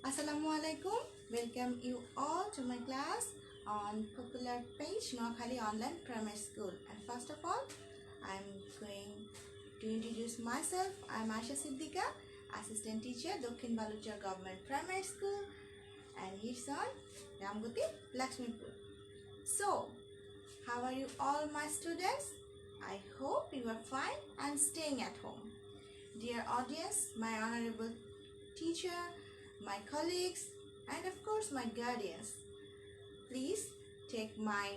Assalamualaikum. Welcome you all to my class on popular page Noakhali Online Primary School. And first of all, I'm going to introduce myself. I'm Asha Siddika, Assistant Teacher, Dokhin Baluchar Government Primary School, and his son Ramguti Lakshmipur. So, how are you all, my students? I hope you are fine and staying at home. Dear audience, my honorable teacher, my colleagues, and of course my guardians, please take my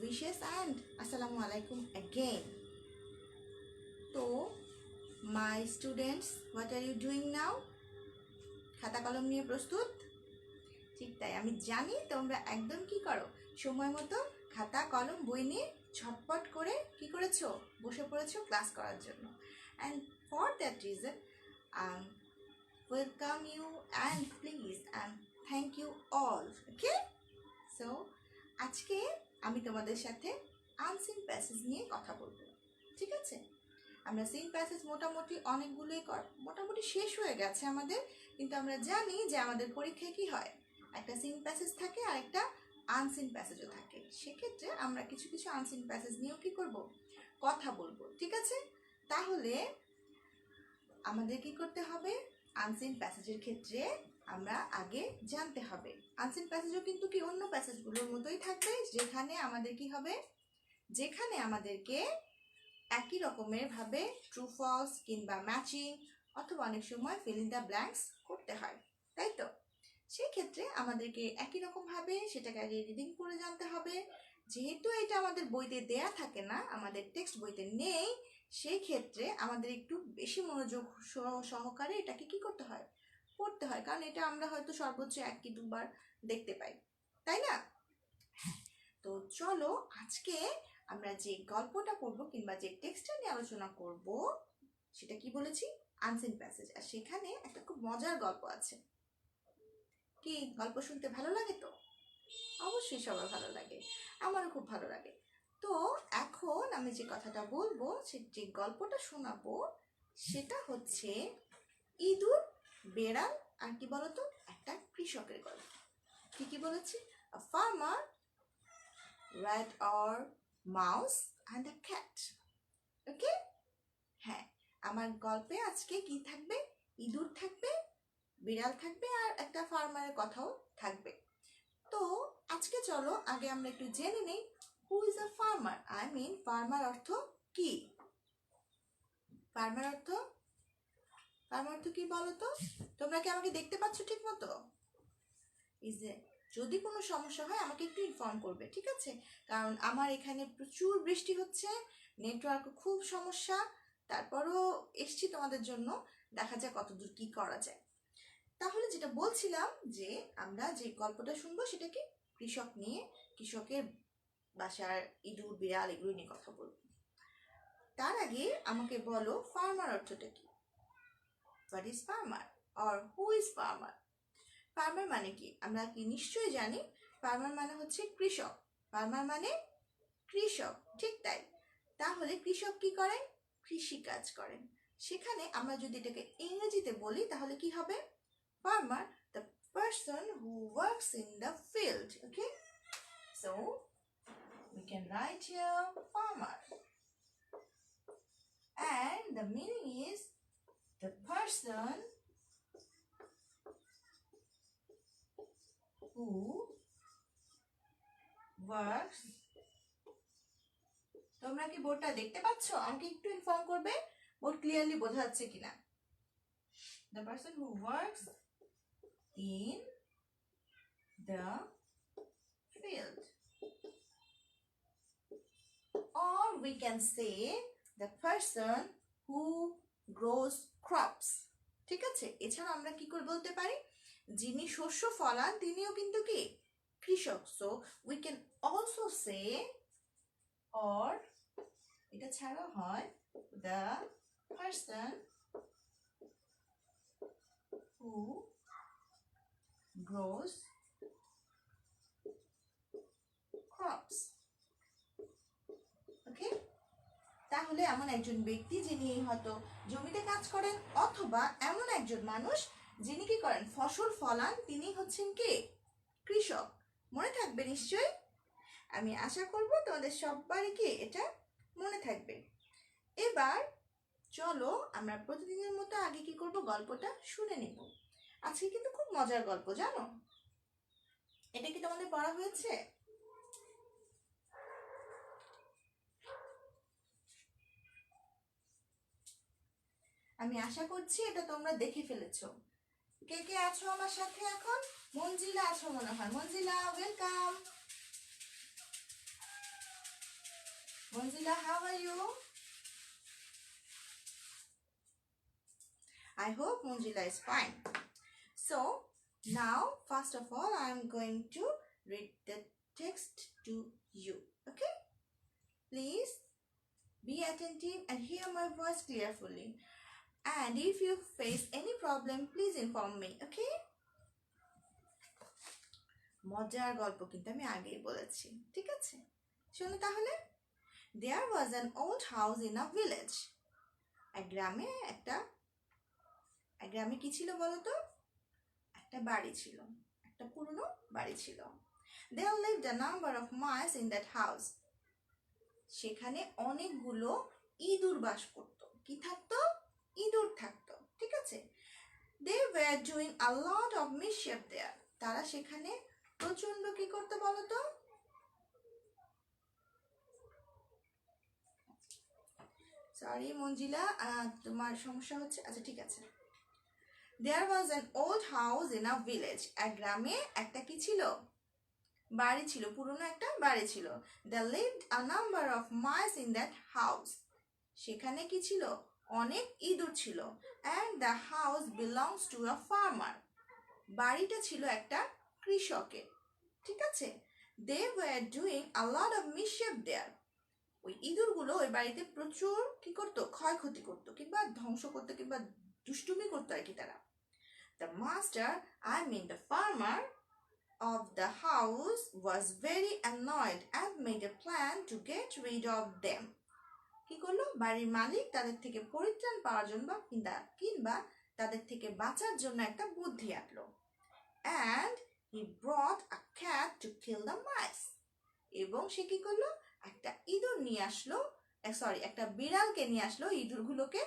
wishes and Assalamu alaikum again. So, my students, what are you doing now? খাতা কলম নিয়ে প্রস্তুত? ঠিক তাই, আমি জানি তোমরা একদম কি করো, সময় মতো খাতা কলম বই নিয়ে ঝটপট করে কি করেছো, বসে পড়েছো ক্লাস করার জন্য। And for that reason, welcome you and please and thank you all. Okay? So, আজকে আমি তোমাদের সাথে আনসিন প্যাসেজ নিয়ে কথা বলবো। ঠিক আছে? আমরা সিন প্যাসেজ মোটামুটি শেষ হয়ে গেছে আমাদের, কিন্তু আমরা জানি যে আমাদের পরীক্ষায় কি হয়, একটা সিন প্যাসেজ থাকে আর একটা আনসিন প্যাসেজও থাকে। সেক্ষেত্রে আমরা কিছু কিছু আনসিন প্যাসেজ নিয়েও কি করব, কথা বলবো। ঠিক আছে? তাহলে আমাদের কি করতে হবে, আনসিন প্যাসেজের ক্ষেত্রে আমরা আগে জানতে হবে। আনসিন প্যাসেজও কিন্তু কি অন্য প্যাসেজগুলোর মতোই থাকবে, যেখানে আমাদেরকে একই রকমের ভাবে ট্রু ফলস কিংবা ম্যাচিং অথবা অনেক সময় ফিল ইন দ্য ব্ল্যাঙ্কস করতে হয়, তাই তো? সেই ক্ষেত্রে আমাদেরকে একই রকম ভাবে সেটাকে আগে রিডিং করে জানতে হবে। যেহেতু এটা আমাদের বইতে দেয়া থাকে না, আমাদের টেক্সট বইতে নেই, সেই ক্ষেত্রে আমাদের একটু বেশি মনোযোগ সহকারে এটাকে কি করতে হয়, পড়তে হয়, কারণ এটা আমরা হয়তো সর্বোচ্চ 1 কি 2 বার দেখতে পাই, তাই না? তো চলো আজকে আমরা যে গল্পটা পড়বো কিংবা যে টেক্সটটা নিয়ে আলোচনা করব, সেটা কি বলেছি, আনসিন প্যাসেজ। আর সেখানে একটা খুব মজার গল্প আছে। কি গল্প শুনতে ভালো লাগে তো? অবশ্যই সবার ভালো লাগে, আমারও খুব ভালো লাগে। তো এখন আমি যে কথাটা বলবো, যে গল্পটা শোনাবো, সেটা হচ্ছে ইঁদুর, বেড়াল আর কি বলতো, একটা কৃষকের গল্প। কি বলেছি? আ farmer, rat or mouse and a cat. ওকে? হ্যাঁ, আমার গল্পে আজকে কি থাকবে, ইঁদুর থাকবে, বিড়াল থাকবে আর একটা ফার্মারের কথাও থাকবে। তো আজকে চলো আগে আমরা একটু জেনে নেই who is a farmer. I mean farmer অর্থ কি? ফার্মার অর্থ কি বলো তো? তোমরা কি আমাকে দেখতে পাচ্ছ ঠিক মতো? যদি কোনো সমস্যা হয় আমাকে একটু ইনফর্ম করবে, ঠিক আছে? কারণ আমার এখানে প্রচুর বৃষ্টি হচ্ছে, নেটওয়ার্ক খুব সমস্যা, তারপরও এসছি তোমাদের জন্য, দেখা যাক কতদূর কি করা যায়। তাহলে যেটা বলছিলাম, যে আমরা যে গল্পটা শুনবো সেটা কি কৃষক নিয়ে, কৃষকের বাসার ইঁদুর বিড়াল এগুলো নিয়ে কথা বলবো। তার আগে আমাকে বলো ফার্মার অর্থটা কি? What is farmer or who is farmer? Farmer মানে কি আমরা কি নিশ্চয়ই জানি, ফার্মার মানে হচ্ছে কৃষক। ফার্মার মানে কৃষক, ঠিক তাই। তাহলে কৃষক কি করেন? কৃষি কাজ করেন। সেখানে আমরা যদি এটাকে ইংরেজিতে বলি তাহলে কি হবে? Farmer, the person who works in the field. Okay, so we can write here farmer, and the meaning is the person who works. তোমরা কি বোর্ডটা দেখতে পাচ্ছ? আমাকে একটু ইনফর্ম করবে বোর্ড ক্লিয়ারলি বোঝা যাচ্ছে কিনা। The person who works in the field, or we can say the person who grows crops. ঠিক আছে? এছাড়া আমরা কি করে বলতে পারি, যিনি শস্য ফলান তিনিও কিন্তু কি কৃষক। So we can also say, or এটা ছাড়াও হয়, the person who grows crops. ওকে? তাহলে এমন একজন ব্যক্তি যিনি হয়তো জমিতে কাজ করেন, অথবা এমন একজন মানুষ যিনি কি করেন, ফসল ফলান, তিনি হচ্ছেন কে? কৃষক। মনে থাকবে নিশ্চয়ই। আমি আশা করব তোমাদের সবারই কি এটা মনে থাকবে। এবার চলো আমরা প্রতিদিনের মতো আগে কি করব, গল্পটা শুনে নেব। আজকে কিন্তু খুব মজার গল্প, জানো? এটা কি তোমাদের পড়া হয়েছে? আমি আশা করছি এটা তোমরা দেখে ফেলেছো। কে কে আছো আমার সাথে এখন? মঞ্জিলা আছো মনে হয়। Manjila, welcome. Manjila, how are you? I hope Mongila is fine. So, now, first of all, I am going to read the text to you. Okay? Please be attentive and hear my voice carefully. And if you face any problem, please inform me. Okay? মজার গল্প কিন্তু আমি আগেই বলেছি, ঠিক আছে? শোনো তাহলে। There was an old house in a village. এক গ্রামে কি ছিল বলো তো? একটা বাড়ি ছিল, একটা পুরনো বাড়ি ছিল। There lived a number of mice in that house. সেখানে অনেকগুলো ইঁদুর বাস করত। কি থাকতো? ইঁদুর থাকতো, ঠিক আছে? They were doing a lot of mischief there. তারা সেখানে প্রচন্ড কি করতে বলো তো? সরি মঞ্জিলা, তোমার সমস্যা হচ্ছে। আচ্ছা ঠিক আছে। There was an old house in a village. এক গ্রামে একটা কি ছিল? বাড়ি ছিল, পুরনো একটা বাড়ি ছিল। There lived a number of mice in that house. সেখানে কি ছিল? অনেক ইঁদুর ছিল। And the house belongs to a farmer. বাড়িটা ছিল একটা কৃষকের, ঠিক আছে? They were doing a lot of mischief there. ওই ইঁদুরগুলো ওই বাড়িতে প্রচুর কি করতো? ক্ষয়ক্ষতি করতো, কিংবা ধ্বংস করতো, কিংবা দুষ্টুমি করতো আর কি তারা। The master, I mean the farmer of the house, was very annoyed and made a plan to get rid of them. কি করলো? বাড়ির মালিক তাদের থেকে পরিত্রাণ পাওয়ার জন্য কিংবা তাদের থেকে বাঁচার জন্য একটা বুদ্ধি আনলো। And he brought a cat to kill the mice. এবং সে কি করলো? একটা ইঁদুর নিয়ে আসলো, একটা বিড়ালকে নিয়ে আসলো ইঁদুরগুলোকে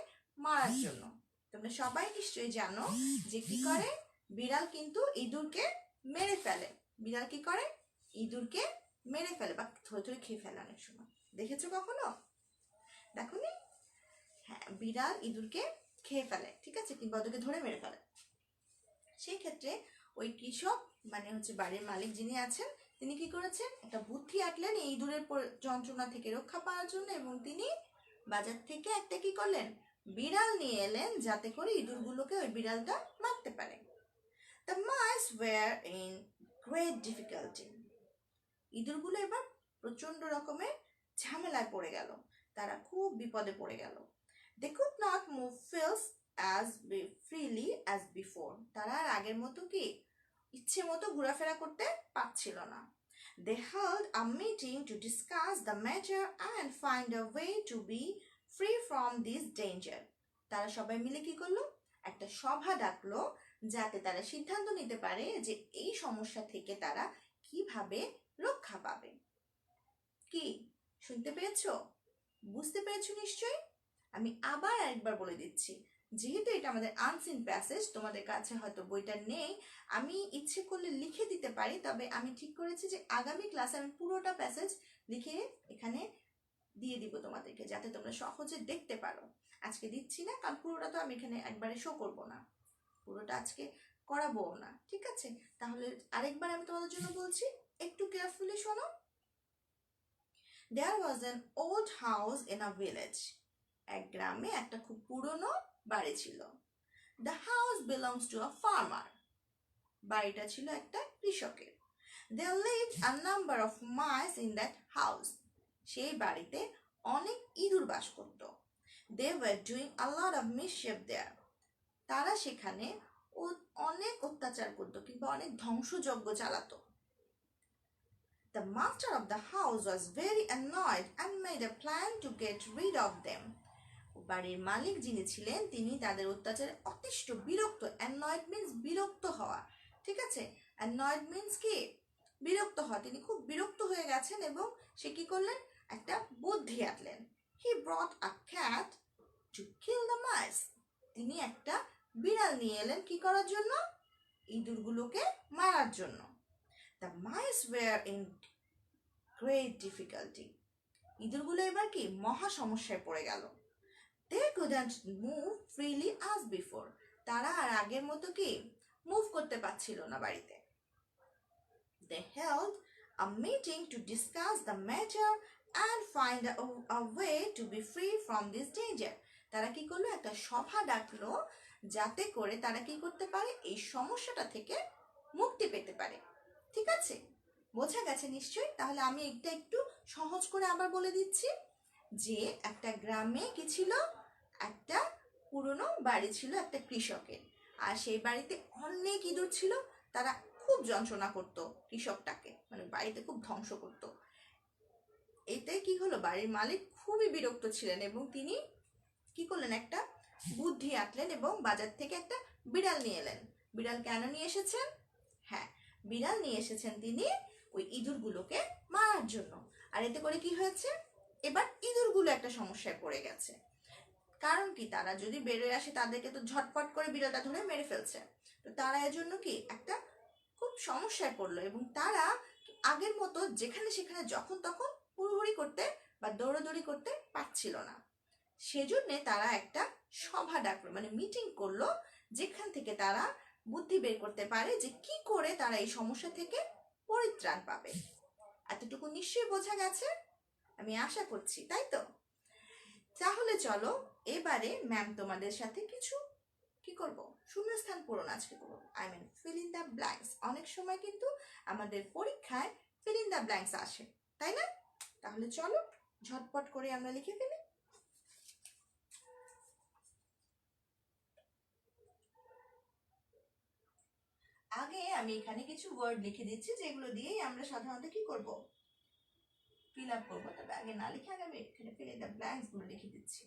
মারার জন্য। তোমরা সবাই নিশ্চয়ই জানো যে কি করে? বিড়াল কিন্তু ইঁদুরকে মেরে ফেলে। বিড়াল কি করে? ইঁদুরকে মেরে ফেলে বা ধরে ধরে খেয়ে ফেলে অনেক সময়। দেখেছো কখনো? দেখোনি? হ্যাঁ, বিড়াল ইঁদুরকে খেয়ে ফেলে, ঠিক আছে, কিংবা ওদেরকে ধরে মেরে ফেলে। সেই ক্ষেত্রে ওই কৃষক মানে হচ্ছে বাড়ির মালিক যিনি আছেন, তিনি কি করেছেন? একটা বুদ্ধি আঁটলেন এই ইঁদুরের যন্ত্রণা থেকে রক্ষা পাওয়ার জন্য, এবং তিনি বাজার থেকে একটা কি করলেন? বিড়াল নিয়ে এলেন, যাতে করে ইঁদুরগুলোকে ওই বিড়ালটা মারতে পারে। The mice were in great difficulty. ইঁদুরগুলো এবার প্রচন্ড রকমের ঝামেলায় পড়ে গেল, তারা খুব বিপদে পড়ে গেল। They could not move fields as freely as before. তারা আর আগের মতো কি ইচ্ছে মতো ঘোরাফেরা করতে পারছিল না। They held a meeting to discuss the matter and find a way to be free from this danger. তারা সবাই মিলে কি করলো? একটা সভা ডাকলো, যাতে তারা সিদ্ধান্ত নিতে পারে যে এই সমস্যা থেকে তারা কিভাবে রক্ষা পাবে। কি শুনতে পেয়েছো? বুঝতে পেরেছো নিশ্চয়ই? আমি আবার আরেকবার বলে দিচ্ছি, যেহেতু এটা আমাদের আনসিন প্যাসেজ, তোমাদের কাছে হয়তো বইটা নেই, আমি ইচ্ছে করলে লিখে দিতে পারি, তবে আমি ঠিক করেছি যে আগামী ক্লাসে আমি পুরোটা প্যাসেজ লিখে এখানে দিয়ে দিব তোমাদেরকে, যাতে তোমরা সহজে দেখতে পারো। আজকে দিচ্ছি না, কারণ পুরোটা তো আমি এখানে একবারে শো করবো না, পুরোটা আজকে করাবো না, ঠিক আছে? তাহলে আরেকবার আমি তোমাদের জন্য বলছি, একটু কেয়ারফুলি শোনো। There was an old house in a village. এক গ্রামে একটা খুব পুরনো বাড়ি ছিল। The house belongs to a farmer. বাড়িটা ছিল একটা কৃষকের। There lived a number of mice in that house. সেই বাড়িতে অনেক ইঁদুর বাস করত। They were doing a lot of mischief there. তারা সেখানে অনেক অত্যাচার করত, কিংবা অনেক ধ্বংসযজ্ঞ চালাতো। The master of the house was very annoyed and made a plan to get rid of them. বাড়ির মালিক যিনি ছিলেন তিনি তাদের অত্যাচারে অতিষ্ঠ বিরক্ত, অ্যানয়েড মিন্স বিরক্ত হওয়া, ঠিক আছে? অ্যানয়েড মিন্স কি? বিরক্ত হওয়া। তিনি খুব বিরক্ত হয়ে গেছেন এবং সে কি করলেন? একটা বুদ্ধি আঁটলেন। He brought a cat to kill the mice. তিনি একটা বিড়াল নিয়ে এলেন কি করার জন্য? ইঁদুরগুলোকে মারার জন্য। The mice were in great difficulty. ইঁদুরগুলো এবার কি মহা সমস্যায় পড়ে গেল। They couldn't move freely as before. তারা আর আগের মতো কি মুভ করতে পারছিল না বাড়িতে। They held a meeting to discuss the matter and find a way to be free from this danger. তারা কি করলো? একটা সভা ডাকলো যাতে করে তারা কি করতে পারে? এই সমস্যাটা থেকে মুক্তি পেতে পারে। ঠিক আছে, বোঝা গেছে নিশ্চয়ই? তাহলে আমি এটা একটু সহজ করে আবার বলে দিচ্ছি যে একটা গ্রামে কি ছিল? একটা পুরনো বাড়ি ছিল একটা কৃষকের, আর সেই বাড়িতে অনেক ইঁদুর ছিল। তারা খুব যন্ত্রণা করতো কৃষকটাকে, মানে বাড়িতে খুব ধ্বংস করতো। এতে কি হলো? বাড়ির মালিক খুবই বিরক্ত ছিলেন এবং তিনি কি করলেন? একটা বুদ্ধি আঁটলেন এবং বাজার থেকে একটা বিড়াল নিয়ে এলেন। বিড়াল কেন নিয়ে এসেছেন? হ্যাঁ, বিড়াল নিয়ে এসেছেন তিনি ওই ইঁদুরগুলোকে মারার জন্য। আর এতে করে কি হয়েছে? এবার ইঁদুরগুলো একটা সমস্যায় পড়ে গেছে। কারণ কি? তারা যদি বেরোয় আসে তাদেরকে তো ঝটপট করে বিড়ালটা ধরে মেরে ফেলছে। তো তারা এর জন্য কি একটা খুব সমস্যায় পড়লো এবং তারা আগের মতো যেখানে সেখানে যখন তখন হুড়োহুড়ি করতে বা দৌড়াদৌড়ি করতে পারছিল না। সেজন্য তারা একটা সভা ডাকলো, মানে মিটিং করলো, যেখান থেকে তারা বুদ্ধি বের করতে পারে যে কি করে তারা এই সমস্যা থেকে পরিত্রাণ পাবে। এতটুকু নিশ্চয়ই বোঝা গেছে, আমি আশা করছি, তাই তো? তাহলে চলো এবারে ম্যাম তোমাদের সাথে কিছু কি করব? শূন্যস্থান পূরণ আজকে করবো। Fill in the blanks. অনেক সময় কিন্তু আমাদের পরীক্ষায় ফিল ইন দ্য ব্ল্যাঙ্কস আসে, তাই না? তাহলে চলো ঝটপট করে আমরা লিখে ফেলি। আগে আমি এখানে কিছু ওয়ার্ড লিখে দিচ্ছি যেগুলো দিয়েই আমরা সাধারণত কি করব? ফিল আপ করবো। তবে আগে না লিখে আগে আমি এখানে ফিল ইন দ্য ব্ল্যাঙ্কস গুলো লিখে দিচ্ছি।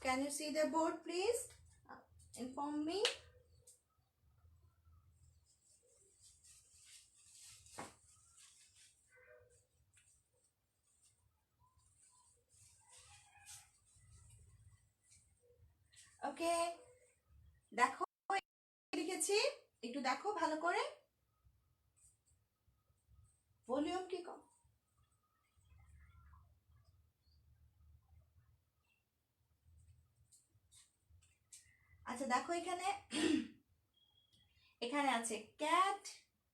Can you see the board, please? Inform me. ওকে, দেখো লিখেছি, একটু দেখো ভালো করে। ভলিউম কি কম? আচ্ছা দেখো এখানে এখানে আছে cat,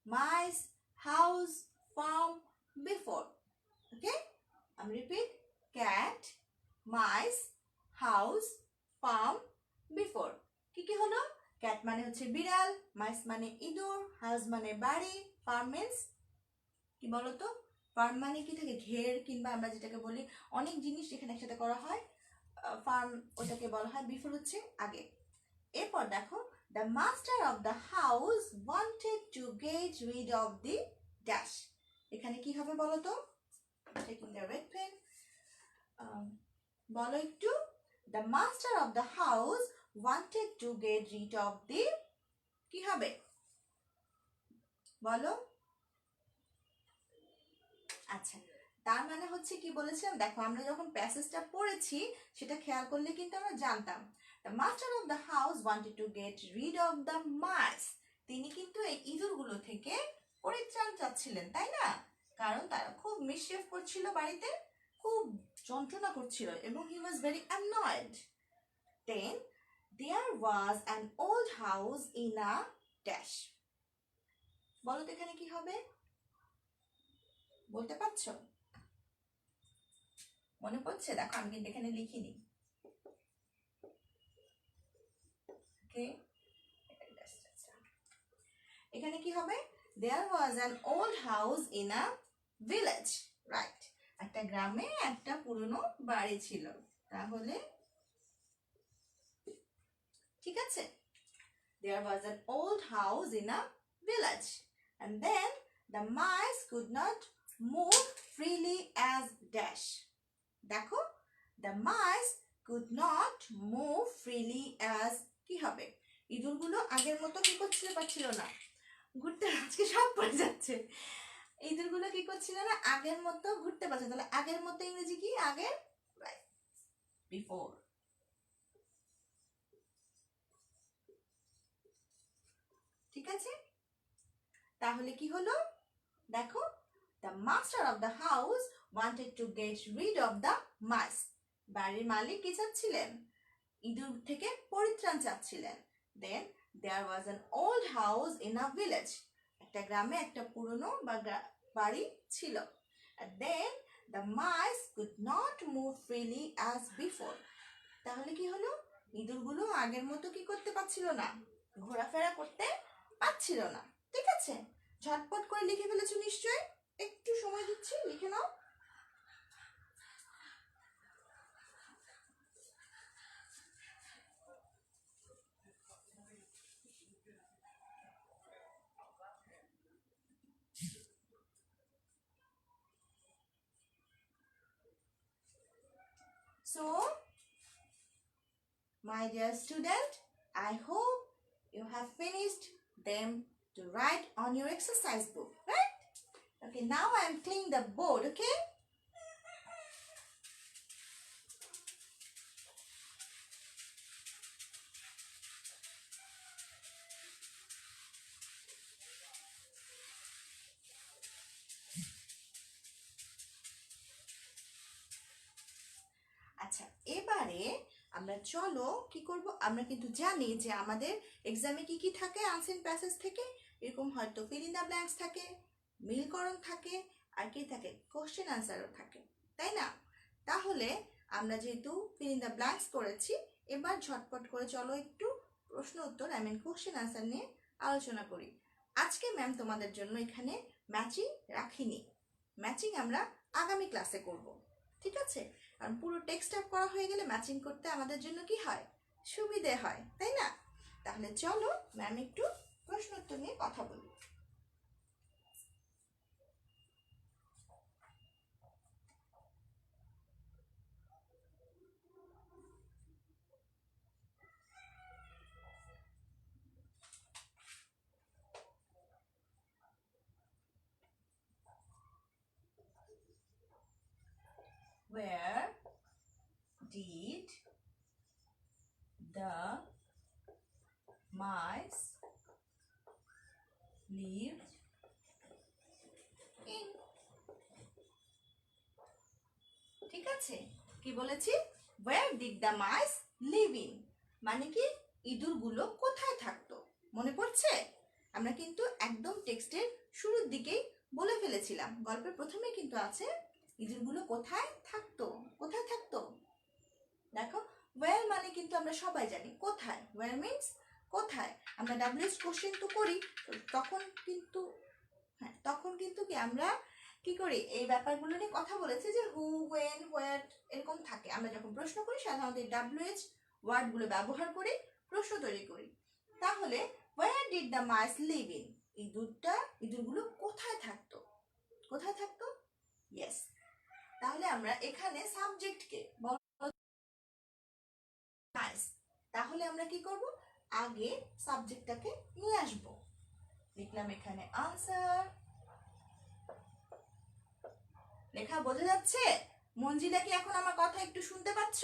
mice, house, farm, before. Okay, আমি repeat, cat, mice, house, farm, before. কি কি হলো? ক্যাট মানে হচ্ছে বিড়াল, মাইস মানে ইঁদুর, হাউস মানে বাড়ি, ফার্ম মিন্স কি বলতো? ফার্ম মানে কি থাকে? ঘের, কিংবা আমরা যেটাকে বলি অনেক জিনিস এখানে একসাথে করা হয়, ফার্ম ওটাকে বলা হয়। বিফোর হচ্ছে আগে। এরপর দেখো, the master of the house wanted to get rid of the dash. এখানে কি হবে বলো তো? টেকিং দ্য রেড পেন, বলো একটু। The master of the house wanted to get rid of the, কি হবে বলো? আচ্ছা, তার মানে হচ্ছে কি বলেছিলাম, দেখো আমরা যখন প্যাসেজটা পড়েছি সেটা খেয়াল করলে কিন্তু আমরা জানতাম, the master of the house wanted to get rid of the mice. তিনি কিন্তু এই ইঁদুরগুলো থেকে পরিত্রাণ চাচ্ছিলেন, তাই না? কারণ তারা খুব মিসশেফ করছিল বাড়িতে, খুব যন্ত্রণা করছিল, এবং he was very annoyed. Then there was an old house in a dash. বলো তো এখানে কি হবে? বলতে পারছো? মনে পড়ছে? দেখো আমি কিন্তু এখানে লিখিনি। এখানে কি হবে? There was an old house in a village, right? একটা গ্রামে একটা পুরনো বাড়ি ছিল। তাহলে ঠিক আছে, there was an old house in a village, and then the mice could not move freely as dash. দেখো, the mice could not move freely as, কি হবে? ইঁদুরগুলো আগের মতো কি করতে পারছিল না, ঘুরতে, আজকে সব পড়ে যাচ্ছে। ইঁদুরগুলো কি করছিল না, আগের মতো ঘুরতে পারছে। তাহলে আগের মতো ইংরেজি কি? আগের, বিফোর। ঠিক আছে, তাহলে কি হলো? দেখো, the master of the house wanted to get rid of the mice. বাড়ির মালিক কি চাচ্ছিলেন? ইঁদুর থেকে পরিত্রাণ চাচ্ছিলেন। Then there was an old house in a village. একটা গ্রামে একটা পুরনো বাড়ি ছিল। Then the mice could not move freely as before. তাহলে কি হলো? ইঁদুরগুলো আগের মতো কি করতে পারছিল না, ঘোরাফেরা করতে পারছিল না। ঠিক আছে, ঝটপট করে লিখে ফেলেছো নিশ্চয়ই? একটু সময় দিচ্ছি, লিখে নাও। So, my dear student, I hope you have finished them to write on your exercise book, right? Okay, now I am cleaning the board, okay? আচ্ছা, এবারে আমরা চলো কি করব, আমরা কিন্তু জানি যে আমাদের এক্সামে কি কি থাকে আনসেন প্যাসেজ থেকে। এরকম হয়তো ফিল ইন দ্য ব্ল্যাঙ্কস থাকে, মিলকরণ থাকে, আর কি থাকে, কোশ্চেন আনসারও থাকে, তাই না? তাহলে আমরা যেহেতু ফিল ইন দ্য ব্ল্যাঙ্কস করেছি, এবার ঝটপট করে চলো একটু প্রশ্ন উত্তর, আই মিন কোশ্চেন আনসার নিয়ে আলোচনা করি। আজকে ম্যাম তোমাদের জন্য এখানে ম্যাচিং রাখিনি, ম্যাচিং আমরা আগামী ক্লাসে করব। ঠিক আছে, কারণ পুরো টেক্সট আপ করা হয়ে গেলে ম্যাচিং করতে আমাদের জন্য কি হয়, সুবিধে হয়, তাই না? তাহলে চলো ম্যাম একটু প্রশ্ন উত্তর নিয়ে কথা বলি। where did the mice live in? ঠিক আছে, কি বলেছি? where did the mice live in মানে কি ইঁদুরগুলো কোথায় থাকতো। মনে পড়ছে? আমরা কিন্তু একদম টেক্সটের শুরুর দিকেই বলে ফেলেছিলাম, গল্পের প্রথমে কিন্তু আছে ইঁদুরগুলো কোথায় থাকতো। কোথায় থাকতো দেখো, where মানে কিন্তু আমরা সবাই জানি কোথায়, where means কোথায়। আমরা ডাব্লিউএইচ কোশ্চেন তো করি, তখন কিন্তু তখন কিন্তু কি আমরা কি করি, এই ব্যাপারগুলো নিয়ে কথা বলেছে যে হু, হোয়েন, হোয়ার এরকম থাকে। আমরা যখন প্রশ্ন করি সাধারণত ডাব্লিউএইচ ওয়ার্ডগুলো ব্যবহার করে প্রশ্ন তৈরি করি। তাহলে where did the mice live in ইঁদুরগুলো কোথায় থাকতো। কোথায় থাকতো? ইয়েস। তাহলে আমরা এখানে সাবজেক্টকে mice, তাহলে আমরা কি করব, আগে সাবজেক্টটাকে নিয়ে আসব। লিখলাম এখানে আনসার। লেখা বোঝা যাচ্ছে? মঞ্জিলা কি এখন আমার কথা একটু শুনতে পাচ্ছ?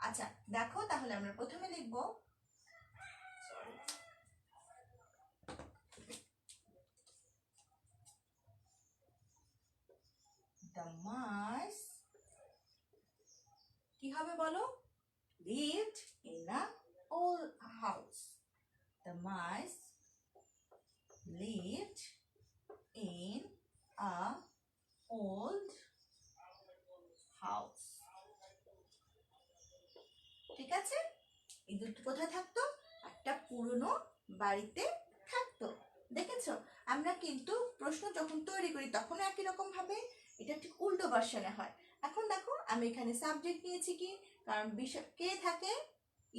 আচ্ছা দেখো, তাহলে আমরা প্রথমে লিখব the mice কি হবে বলো? lived in a old house. The mice lived in a old house. ঠিক আছে, ইঁদুর কোথায় থাকতো? একটা পুরনো বাড়িতে থাকতো। দেখেছো, আমরা কিন্তু প্রশ্ন যখন তৈরি করি তখন একই রকম ভাবে, এটা ঠিক উল্টো ভার্সনে হয়। এখন দেখো, আমি এখানে সাবজেক্ট নিয়েছি কি, কারণ বিষয় কে থাকে?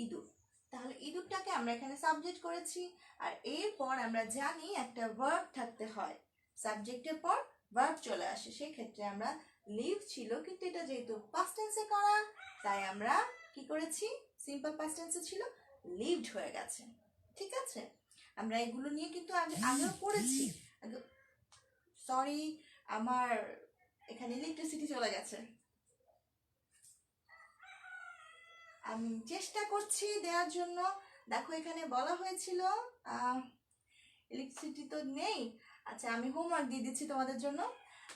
ইঁদুর। তাহলে ইঁদুরটাকে আমরা এখানে সাবজেক্ট করেছি। আর এরপর আমরা জানি একটা ভার্ব থাকতে হয়, সাবজেক্টের পর ভার্ব চলে আসে। সেই ক্ষেত্রে আমরা লিভ ছিল, কিন্তু এটা যেহেতু পাস্ট টেন্সে করা, তাই আমরা কি করেছি, সিম্পল পাস্ট টেন্সে ছিল, লিভড হয়ে গেছে। ঠিক আছে, আমরা এগুলো নিয়ে কিন্তু আগেও পড়েছি। সরি, আমার এখানে ইলেকট্রিসিটি চলে গেছে। আমি চেষ্টা করছি দেওয়ার জন্য। দেখো এখানে বলা হয়েছিল ইলেকট্রিসিটি তো নেই। আচ্ছা, আমি হোমওয়ার্ক দিয়ে দিচ্ছি তোমাদের জন্য।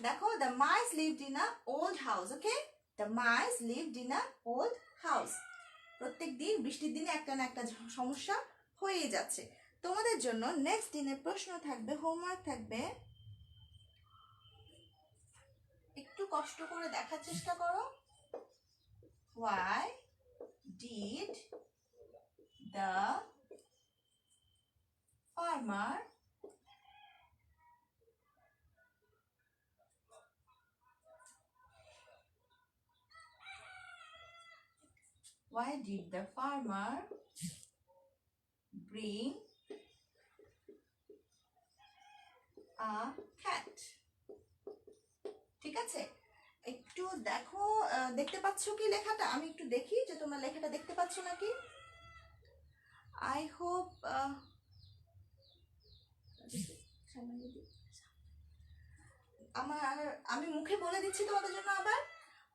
দেখো, the mice lived in a old house. Okay, the mice lived in a old house. প্রত্যেক দিন বৃষ্টির দিনে একটা না একটা সমস্যা হয়েই যাচ্ছে। তোমাদের জন্য নেক্সট দিনে প্রশ্ন থাকবে, হোমওয়ার্ক থাকবে, একটু কষ্ট করে দেখার চেষ্টা করো। Why did the farmer bring a cat? ঠিক আছে, একটু দেখো, দেখতে পাচ্ছ কি লেখাটা? আমি একটু দেখি যে তোমরা লেখাটা দেখতে পাচ্ছ নাকি। আই হোপ আমি মুখে বলে দিচ্ছি তোমাদের জন্য আবার।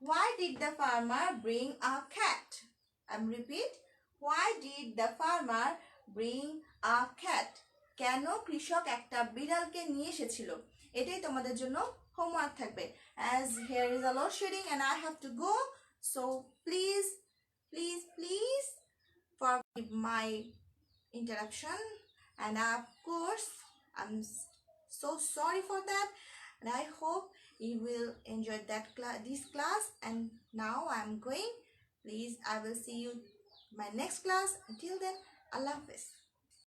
Why did the farmer bring a cat? Repeat. Why did the farmer bring a cat? কেন কৃষক একটা বিড়ালকে নিয়ে এসেছিল? এটাই তোমাদের জন্য হোমওয়ার্ক থাকবে। As here is a load shedding and I have to go, so please forgive my interruption, and of course I'm so sorry for that, and I hope you will enjoy this class. And now I'm going. Please, I will see you my next class. Until then, Allah Hafiz.